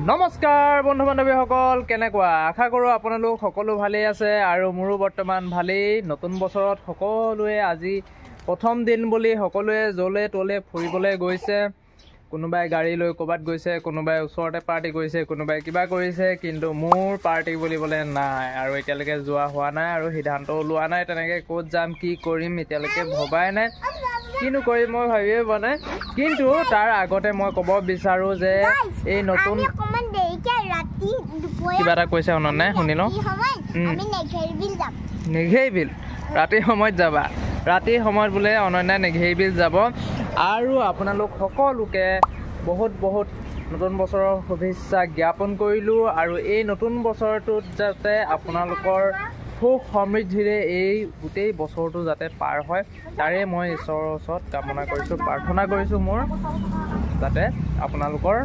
নমস্কাৰ বন্ধু বান্ধৱীসকল, কেনেকুৱা? আশা কৰোঁ আপোনালোক সকলো ভালেই আছে আৰু মোৰো বৰ্তমান ভালেই। নতুন বছৰত সকলোৱে আজি প্ৰথম দিন বুলি সকলোৱে জলে তলে ফুৰিবলৈ গৈছে। কোনোবাই গাড়ী লৈ ক'ৰবাত গৈছে, কোনোবাই ওচৰতে পাৰ্টি কৰিছে, কোনোবাই কিবা কৰিছে, কিন্তু মোৰ পাৰ্টি বুলিবলৈ নাই আৰু এতিয়ালৈকে যোৱা হোৱা নাই আৰু সিদ্ধান্তও লোৱা নাই। তেনেকৈ ক'ত যাম, কি কৰিম এতিয়ালৈকে ভবাই নাই, কিনো কৰিম মই ভাবিয়ে পোৱা নাই। কিন্তু তাৰ আগতে মই ক'ব বিচাৰোঁ যে এই নতুন কিবা এটা কৈছে অনন্যাই, শুনি লওঁ। নেঘেৰি বিল ৰাতিৰ সময়ত যাবা? ৰাতিৰ সময়ত বোলে অনন্যাই নেঘেৰি বিল যাব। আৰু আপোনালোক সকলোকে বহুত বহুত নতুন বছৰৰ শুভেচ্ছা জ্ঞাপন কৰিলোঁ। আৰু এই নতুন বছৰটোত যাতে আপোনালোকৰ সুখ সমৃদ্ধিৰে এই গোটেই বছৰটো যাতে পাৰ হয়, তাৰে মই ঈশ্বৰৰ ওচৰত কামনা কৰিছোঁ, প্ৰাৰ্থনা কৰিছোঁ মোৰ যাতে আপোনালোকৰ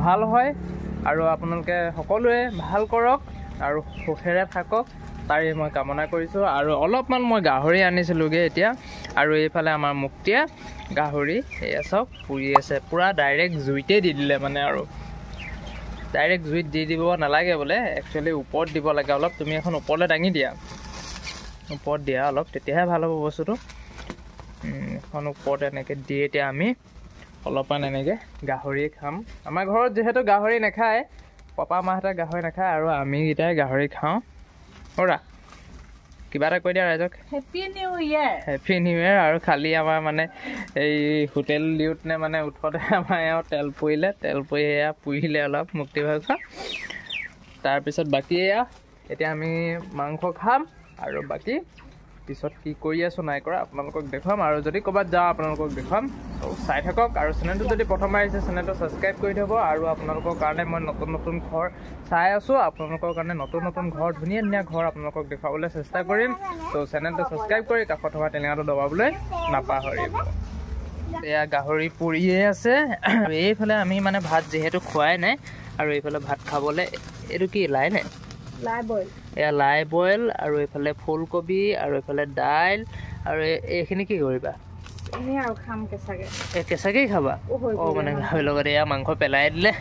ভাল হয় আৰু আপোনালোকে সকলোৱে ভাল কৰক আৰু সুখেৰে থাকক, তাৰে মই কামনা কৰিছোঁ। আৰু অলপমান মই গাহৰি আনিছিলোঁগৈ এতিয়া, আৰু এইফালে আমাৰ মুক্তিয়ে গাহৰি এয়া চাওক পুৰি আছে, পূৰা ডাইৰেক্ট জুইতে দি দিলে মানে। আৰু ডাইৰেক্ট জুইত দি দিব নালাগে বোলে, একচুৱেলি ওপৰত দিব লাগে অলপ। তুমি এখন ওপৰলৈ দাঙি দিয়া, ওপৰত দিয়া অলপ, তেতিয়াহে ভাল হ'ব বস্তুটো। এখন ওপৰত এনেকৈ দি এতিয়া আমি অলপমান এনেকৈ গাহৰি খাম। আমাৰ ঘৰত যিহেতু গাহৰি নাখায়, পাপা মাহঁতে গাহৰি নাখায় আৰু আমিকেইটাই গাহৰি খাওঁ। অ'ৰা কিবা এটা কৈ দিয়া ৰাইজক। Happy new year. Happy new year. আৰু খালি আমাৰ মানে এই হোটেল দিওঁতে মানে উঠোঁতে আমাৰ এওঁ তেল পৰিলে, তেল পৰি এয়া পুৰিলে অলপ মুক্তি ভাগ খোৱা। তাৰপিছত বাকী এয়া এতিয়া আমি মাংস খাম আৰু বাকী পিছত কি কৰি আছোঁ নাই কৰা আপোনালোকক দেখুৱাম। আৰু যদি ক'ৰবাত যাওঁ আপোনালোকক দেখুৱাম, চাই থাকক। আৰু চেনেলটো যদি প্ৰথমবাৰ আহিছে চেনেলটো ছাবস্ক্ৰাইব কৰি থ'ব। আৰু আপোনালোকৰ কাৰণে মই নতুন নতুন ঘৰ চাই আছোঁ, আপোনালোকৰ কাৰণে নতুন নতুন ঘৰ, ধুনীয়া ধুনীয়া ঘৰ আপোনালোকক দেখুৱাবলৈ চেষ্টা কৰিম। ত' চেনেলটো ছাবস্ক্ৰাইব কৰি কাষত থকা টেঙাটো দবাবলৈ নাপাহৰিব। এয়া গাহৰি পুৰিয়ে আছে আৰু এইফালে আমি মানে ভাত যিহেতু খোৱাই নাই, আৰু এইফালে ভাত খাবলৈ এইটো কি লাই নে? লাই বইল। এয়া লাই বইল, আৰু এইফালে ফুলকবি, আৰু এইফালে দাইল। আৰু এইখিনি কি কৰিবা? আৰু খাম কেঁচাকৈ। কেঁচাকেই খাবা? অঁ মানে গাহৰিৰ লগত এয়া মাংস পেলাই দিলে,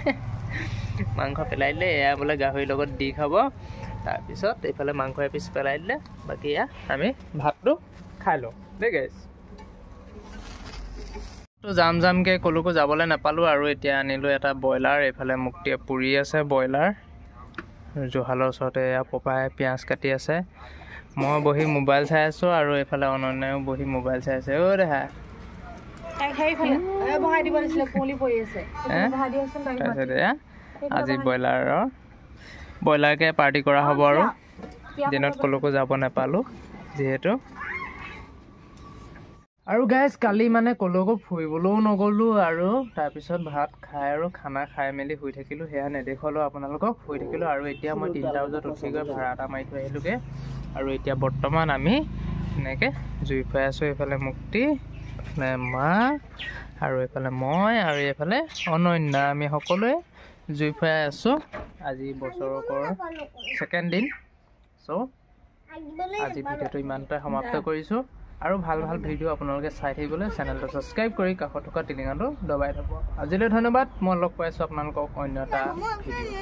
মাংস পেলাই দিলে, এয়া বোলে গাহৰিৰ লগত দি খাব। তাৰপিছত এইফালে মাংস এপিচ পেলাই দিলে, বাকী এয়া আমি ভাতটো খাই লওঁ দেই গাইজ। যাম যামকৈ ক'লৈকো যাবলৈ নাপালোঁ আৰু এতিয়া আনিলোঁ এটা ব্ৰইলাৰ। এইফালে মুক্তিয়ে পুৰি আছে ব্ৰইলাৰ, জুহালৰ ওচৰতে এয়া পপাই পিঁয়াজ কাটি আছে, মই বহি মোবাইল চাই আছোঁ, আৰু এইফালে অনন্যায়ো বহি মোবাইল চাই আছে। অ' দেহা তাৰপিছত এয়া আজি ব্ৰইলাৰকে পাৰ্টি কৰা হ'ব। আৰু দিনত ক'লৈকো যাব নাপালোঁ যিহেতু। আৰু গাইজ কালি মানে ক'লৈকো ফুৰিবলৈও নগ'লোঁ, আৰু তাৰপিছত ভাত খাই আৰু খানা খাই মেলি শুই থাকিলোঁ, সেয়া নেদেখুৱালোঁ আপোনালোকক। শুই থাকিলোঁ আৰু এতিয়া মই 3টা বজাত উঠি গৈ ভাড়া এটা মাৰি থৈ আহিলোঁগৈ। আৰু এতিয়া বৰ্তমান আমি এনেকৈ জুই ফুৱাই আছোঁ। এইফালে মুক্তি, এইফালে মা, আৰু এইফালে মই, আৰু এইফালে অনন্যা, আমি সকলোৱে জুই ফুৱাই আছোঁ। আজি বছৰকৰ ছেকেণ্ড দিন। চ' আজি ভিডিঅ'টো ইমানতে সমাপ্ত কৰিছোঁ। আৰু ভাল ভাল ভিডিঅ' আপোনালোকে চাই থাকিবলৈ চেনেলটো ছাবস্ক্ৰাইব কৰি কাষত থকা টিলিঙাটো দবাই থ'ব। আজিলৈ ধন্যবাদ। মই লগ পাইছোঁ আপোনালোকক অন্য এটা ভিডিঅ'।